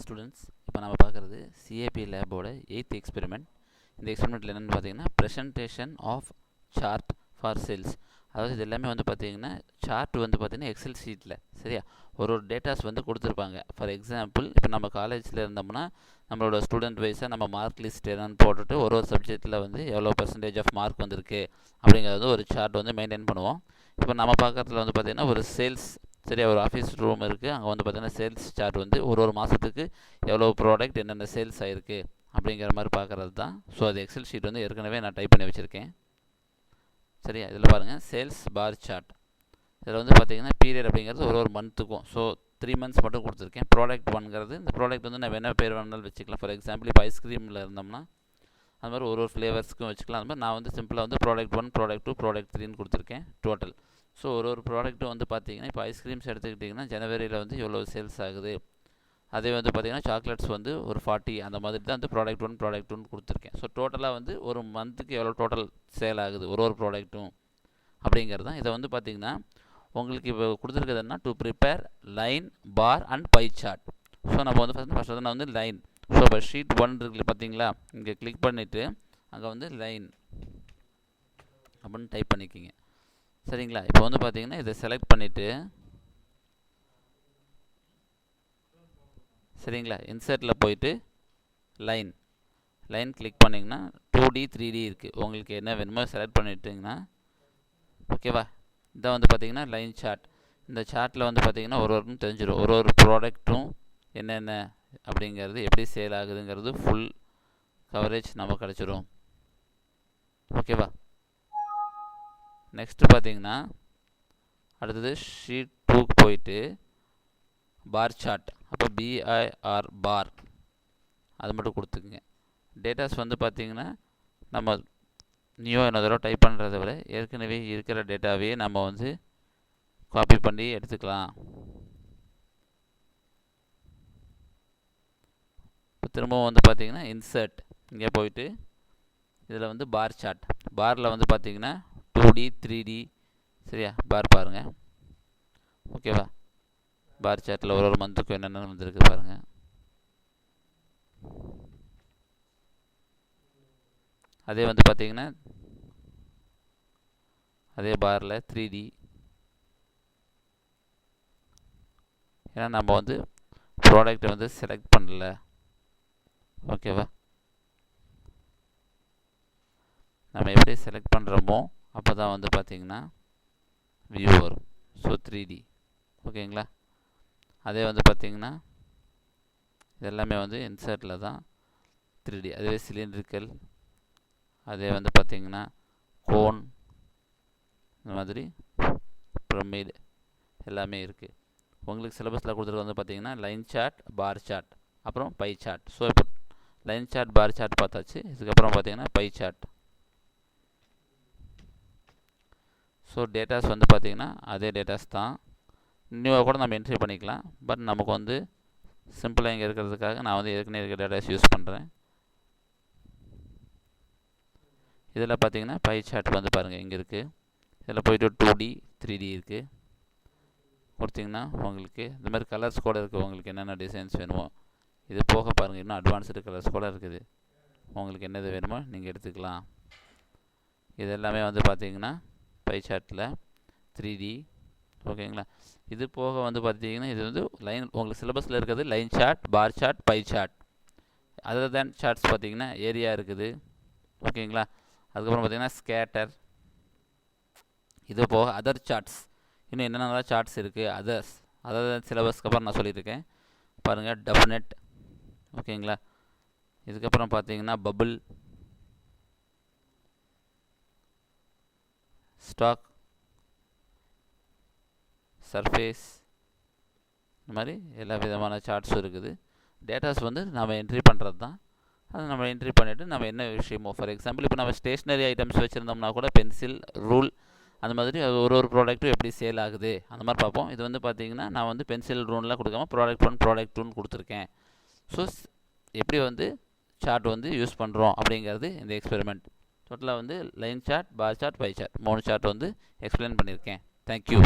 Students, இப்போ நம்ம பார்க்குறது சிஏபி லேபோட 8th எக்ஸ்பெரிமெண்ட். இந்த எக்ஸ்பெரிமெண்ட்டில் என்னென்னு பார்த்தீங்கன்னா presentation of chart for cells. அதாவது இது எல்லாமே வந்து பார்த்தீங்கன்னா சார்ட் வந்து பார்த்தீங்கன்னா எக்ஸல் ஷீட்டில் சரியா ஒரு டேட்டாஸ் வந்து கொடுத்துருப்பாங்க. ஃபார் எக்ஸாம்பிள், இப்போ நம்ம காலேஜில் இருந்தோம்னா நம்மளோட ஸ்டூடெண்ட் வைஸாக நம்ம மார்க் லிஸ்ட் என்னன்னு போட்டுட்டு ஒரு சப்ஜெக்ட்டில் வந்து எவ்வளோ பர்சன்டேஜ் ஆஃப் மார்க் வந்திருக்கு அப்படிங்கிறது ஒரு சார்ட் வந்து மெயின்டைன் பண்ணுவோம். இப்போ நம்ம பார்க்குறதுல வந்து பார்த்திங்கன்னா ஒரு சேல்ஸ் சரியா ஒரு ஆஃபீஸ் ரூம் இருக்குது. அங்கே வந்து பார்த்திங்கன்னா சேல்ஸ் சார்ட் வந்து ஒரு மாதத்துக்கு எவ்வளோ ப்ராடக்ட் என்னென்ன சேல்ஸ் ஆகிருக்கு அப்படிங்கிற மாதிரி பார்க்குறது தான். ஸோ அது எக்ஸல் ஷீட் வந்து ஏற்கனவே நான் டைப் பண்ணி வச்சுருக்கேன் சரியா. இதில் பாருங்கள் சேல்ஸ் பார் சார்ட். இதில் வந்து பார்த்திங்கன்னா பீரியட் அப்படிங்கிறது ஒரு மந்த்துக்கும். ஸோ 3 months மட்டும் கொடுத்துருக்கேன். ப்ராடக்ட் ஒன்ங்கிறது இந்த ப்ராடக்ட் வந்து நம்ம என்ன பேர் வேணாலும் வச்சுக்கலாம். ஃபார் எக்ஸாம்பிள் இப்போ ஐஸ்கிரீமில் இருந்தோம்னா அது மாதிரி ஒரு ஃப்ளேவர்ஸ்க்கும் வச்சுக்கலாம். அது மாதிரி நான் வந்து சிம்பிளாக வந்து ப்ராடக்ட் 1, ப்ராடக்ட் 2, ப்ராடக்ட் 3ன்னு கொடுத்துருக்கேன் டோட்டல். ஸோ ஒரு ப்ராடக்ட்டும் வந்து பார்த்திங்கன்னா இப்போ ஐஸ்கிரீம்ஸ் எடுத்துக்கிட்டிங்கன்னா ஜனவரியில் வந்து எவ்வளோ சேல்ஸ் ஆகுது. அதே வந்து பார்த்திங்கன்னா சாக்லேட்ஸ் வந்து ஒரு 40 அந்த மாதிரி தான் வந்து ப்ராடக்ட் 1, ப்ராடக்ட் 2ன்னு கொடுத்துருக்கேன். ஸோ டோட்டலாக வந்து ஒரு மந்த்துக்கு எவ்வளோ டோட்டல் சேல் ஆகுது ஒரு ப்ராடக்ட்டும் அப்படிங்கிறது தான். இதை வந்து பார்த்திங்கன்னா உங்களுக்கு இப்போ கொடுத்துருக்குதுன்னா to prepare line bar and pie chart. So நம்ம வந்து ஃபஸ்ட்டு வந்து நான் வந்து லைன். ஸோ இப்போ ஷீட் 1 இருக்குல்ல பார்த்தீங்களா, இங்கே கிளிக் பண்ணிவிட்டு அங்கே வந்து லைன் அப்படின்னு டைப் பண்ணிக்கிங்க சரிங்களா. இப்போ வந்து பார்த்தீங்கன்னா இதை செலக்ட் பண்ணிவிட்டு சரிங்களா இன்சர்ட்டில் போயிட்டு லைன் கிளிக் பண்ணிங்கன்னா 2D 3D இருக்குது. உங்களுக்கு என்ன வேணுமோ செலக்ட் பண்ணிவிட்டிங்கன்னா ஓகேவா. இதான் வந்து பார்த்திங்கன்னா லைன் சார்ட். இந்த சார்ட்டில் வந்து பார்த்திங்கன்னா ஒருவருக்கும் தெரிஞ்சிடும் ஒரு ப்ராடக்ட்டும் என்னென்ன அப்படிங்கிறது எப்படி சேல் ஆகுதுங்கிறது ஃபுல் கவரேஜ் நம்ம கிடச்சிரும் ஓகேவா. நெக்ஸ்ட்டு பார்த்திங்கன்னா அடுத்தது ஷீட் 2க்கு போயிட்டு பார் சார்ட். அப்போ BIR பார் அது மட்டும் கொடுத்துக்குங்க. டேட்டாஸ் வந்து பார்த்திங்கன்னா நம்ம நியூ என்ன தடவை டைப் பண்ணுறத விட ஏற்கனவே இருக்கிற டேட்டாவே நம்ம வந்து காப்பி பண்ணி எடுத்துக்கலாம். இப்போ திரும்பவும் வந்து பார்த்திங்கன்னா இன்சர்ட் இங்கே போயிட்டு இதில் வந்து பார் சார்ட். பாரில் வந்து பார்த்திங்கன்னா 2D 3D சரியா பார் பாருங்கள் ஓகேவா. பார் சார்ட்டில் ஒரு மந்த்துக்கும் என்னென்ன வந்துருக்கு பாருங்கள். அதே வந்து பார்த்திங்கன்னா அதே பாரில் 3D. ஏன்னா நம்ம வந்து ப்ராடக்டை வந்து செலக்ட் பண்ணல ஓகேவா. நம்ம எப்படி செலக்ட் பண்ணுறோமோ அப்போ தான் வந்து பார்த்திங்கன்னா வியூ வரும். ஸோ 3D ஓகேங்களா. அதே வந்து பார்த்திங்கன்னா இதெல்லாமே வந்து இன்சர்ட்டில் தான் 3D. அதுவே சிலிண்ட்ரிக்கல், அதே வந்து பார்த்திங்கன்னா கோன், இந்த மாதிரி பிரமிட் எல்லாமே இருக்குது. உங்களுக்கு சிலபஸில் கொடுத்துருக்கு வந்து பார்த்திங்கன்னா லைன் சார்ட், பார் சார்ட், அப்புறம் பை சார்ட். ஸோ இப்போ லைன் சார்ட் பார் சார்ட் பார்த்தாச்சு. இதுக்கப்புறம் பார்த்திங்கன்னா பை சார்ட். ஸோ டேட்டாஸ் வந்து பார்த்திங்கன்னா அதே டேட்டாஸ் தான். நியூவாக கூட நம்ம என்ட்ரி பண்ணிக்கலாம். பட் நமக்கு வந்து சிம்பிளாக இங்கே இருக்கிறதுக்காக நான் வந்து ஏற்கனவே இருக்கிற டேட்டாஸ் யூஸ் பண்ணுறேன். இதில் பார்த்திங்கன்னா பை சார்ட் வந்து பாருங்கள் இங்கே இருக்குது. இதில் போய்ட்டு 2D 3D இருக்குது. கொடுத்திங்கன்னா உங்களுக்கு இந்த மாதிரி கலர்ஸ் கூட இருக்குது. உங்களுக்கு என்னென்ன டிசைன்ஸ் வேணுமோ இது போக பாருங்கள் இன்னும் அட்வான்ஸ்டு கலர்ஸ் கூட இருக்குது. உங்களுக்கு என்னது வேணுமோ நீங்கள் எடுத்துக்கலாம். இது எல்லாமே வந்து பார்த்திங்கன்னா பை சார்ட்டில் 3D ஓகேங்களா. இது போக வந்து பார்த்திங்கன்னா இது வந்து லைன் உங்களுக்கு சிலபஸில் இருக்கிறது line chart, bar chart, pie chart. Other than charts பார்த்திங்கன்னா ஏரியா இருக்குது ஓகேங்களா. அதுக்கப்புறம் பார்த்திங்கன்னா ஸ்கேட்டர். இது போக அதர் சார்ட்ஸ் இன்னும் என்னென்ன சார்ட்ஸ் இருக்குது அதர் சிலபஸ்க்கு அப்புறம் நான் சொல்லியிருக்கேன் பாருங்கள். டெஃபினெட் ஓகேங்களா. இதுக்கப்புறம் பார்த்திங்கன்னா பபுள், ஸ்டாக், சர்ஃபேஸ், இந்த மாதிரி எல்லா விதமான சார்ட்ஸும் இருக்குது. டேட்டாஸ் வந்து நம்ம என்ட்ரி பண்ணுறது தான். அதை நம்ம என்ட்ரி பண்ணிவிட்டு நம்ம என்ன விஷயமோ ஃபார் எக்ஸாம்பிள் இப்போ நம்ம ஸ்டேஷ்னரி ஐட்டம்ஸ் வச்சுருந்தோம்னா கூட பென்சில், ரூல் அந்த மாதிரி ஒரு ப்ராடக்ட்டும் எப்படி சேல் ஆகுது அந்த மாதிரி பார்ப்போம். இது வந்து பார்த்திங்கன்னா நான் வந்து பென்சில், ரூல்லாம் கொடுக்காம ப்ராடக்ட் 1, ப்ராடக்ட் 2ன்னு கொடுத்துருக்கேன். ஸோ எப்படி வந்து சார்ட் வந்து யூஸ் பண்ணுறோம் அப்படிங்கிறது இந்த எக்ஸ்பெரிமெண்ட். டோட்டலாக வந்து line chart, bar chart, pie chart 3 chart வந்து எக்ஸ்பிளைன் பண்ணியிருக்கேன். தேங்க்யூ.